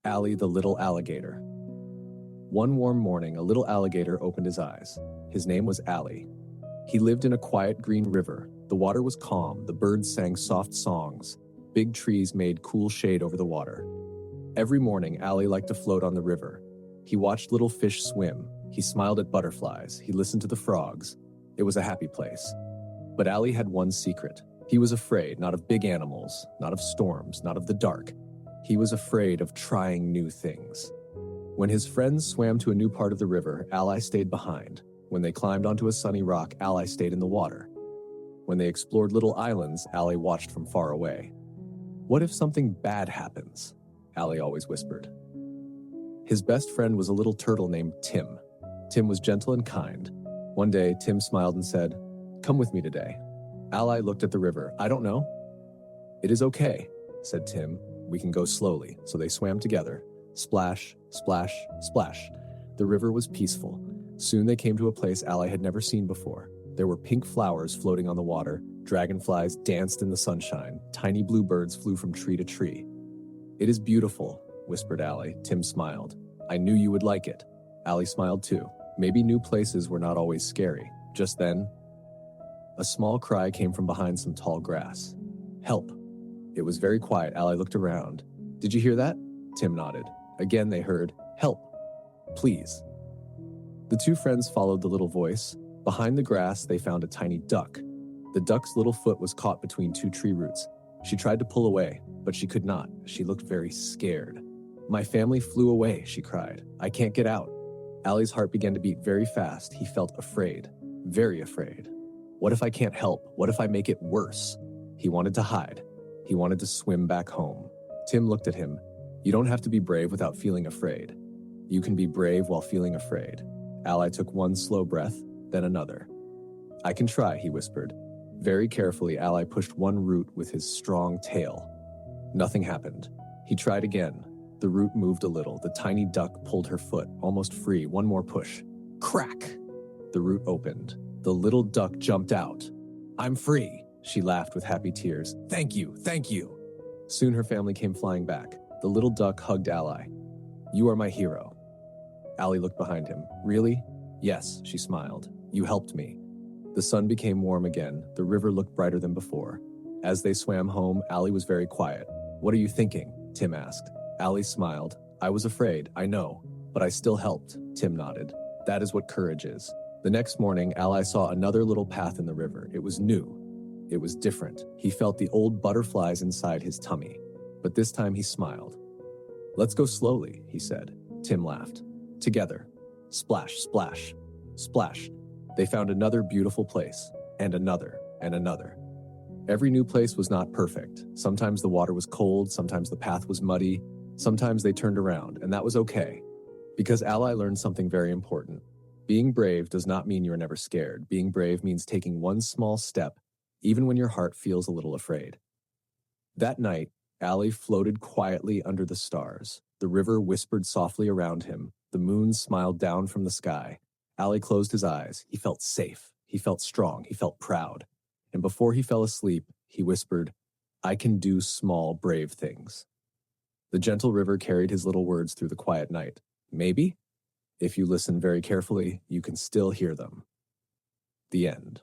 Alfie the Little Alligator. One warm morning, a little alligator opened his eyes. His name was Allie. He lived in a quiet green river. The water was calm, the birds sang soft songs. Big trees made cool shade over the water. Every morning, Allie liked to float on the river. He watched little fish swim. He smiled at butterflies. He listened to the frogs. It was a happy place. But Allie had one secret. He was afraid, not of big animals, not of storms, not of the dark. He was afraid of trying new things. When his friends swam to a new part of the river, Allie stayed behind. When they climbed onto a sunny rock, Allie stayed in the water. When they explored little islands, Allie watched from far away. "What if something bad happens?" Allie always whispered. His best friend was a little turtle named Tim. Tim was gentle and kind. One day, Tim smiled and said, "Come with me today." Allie looked at the river. "I don't know." "It is okay," said Tim. "We can go slowly." So they swam together. Splash, splash, splash. The river was peaceful. Soon they came to a place Allie had never seen before. There were pink flowers floating on the water. Dragonflies danced in the sunshine. Tiny bluebirds flew from tree to tree. "It is beautiful," whispered Allie. Tim smiled. "I knew you would like it." Allie smiled too. Maybe new places were not always scary. Just then, a small cry came from behind some tall grass. "Help." It was very quiet. Allie looked around. "Did you hear that?" Tim nodded. Again they heard, "Help. Please." The two friends followed the little voice. Behind the grass, they found a tiny duck. The duck's little foot was caught between two tree roots. She tried to pull away, but she could not. She looked very scared. "My family flew away," she cried. "I can't get out." Allie's heart began to beat very fast. He felt afraid, very afraid. What if I can't help? What if I make it worse? He wanted to hide. He wanted to swim back home. Tim looked at him. "You don't have to be brave without feeling afraid. You can be brave while feeling afraid." Allie took one slow breath, then another. "I can try," he whispered. Very carefully, Allie pushed one root with his strong tail. Nothing happened. He tried again. The root moved a little. The tiny duck pulled her foot, almost free. One more push. Crack! The root opened. The little duck jumped out. "I'm free," she laughed with happy tears. "Thank you, thank you." Soon her family came flying back. The little duck hugged Allie. "You are my hero." Allie looked behind him. "Really?" "Yes," she smiled. "You helped me." The sun became warm again. The river looked brighter than before. As they swam home, Allie was very quiet. "What are you thinking?" Tim asked. Allie smiled. "I was afraid, I know, but I still helped." Tim nodded. "That is what courage is." The next morning, Allie saw another little path in the river. It was new. It was different. He felt the old butterflies inside his tummy. But this time he smiled. "Let's go slowly," he said. Tim laughed. Together. Splash, splash, splash. They found another beautiful place, and another, and another. Every new place was not perfect. Sometimes the water was cold, sometimes the path was muddy, sometimes they turned around, and that was okay. Because Allie learned something very important. Being brave does not mean you're never scared. Being brave means taking one small step, even when your heart feels a little afraid. That night, Allie floated quietly under the stars. The river whispered softly around him. The moon smiled down from the sky. Allie closed his eyes. He felt safe. He felt strong. He felt proud. And before he fell asleep, he whispered, "I can do small, brave things." The gentle river carried his little words through the quiet night. Maybe, if you listen very carefully, you can still hear them. The end.